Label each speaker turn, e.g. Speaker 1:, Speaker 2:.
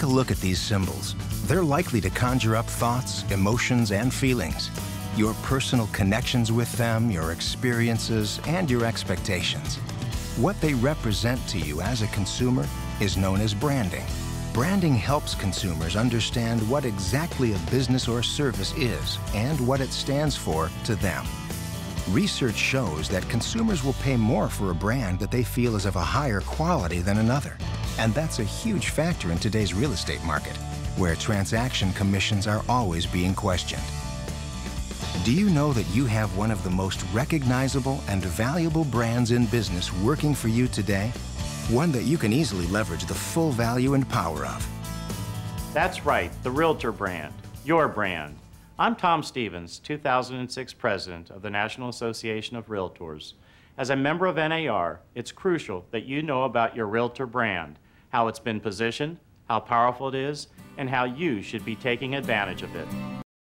Speaker 1: a look at these symbols. They're likely to conjure up thoughts, emotions, and feelings. Your personal connections with them, your experiences, and your expectations. What they represent to you as a consumer is known as branding. Branding helps consumers understand what exactly a business or service is and what it stands for to them. Research shows that consumers will pay more for a brand that they feel is of a higher quality than another. And that's a huge factor in today's real estate market, where transaction commissions are always being questioned. Do you know that you have one of the most recognizable and valuable brands in business working for you today? One that you can easily leverage the full value and power of.
Speaker 2: That's right, the Realtor brand, your brand. I'm Tom Stevens, 2006 President of the National Association of Realtors. As a member of NAR, it's crucial that you know about your Realtor brand, how it's been positioned, how powerful it is, and how you should be taking advantage of it.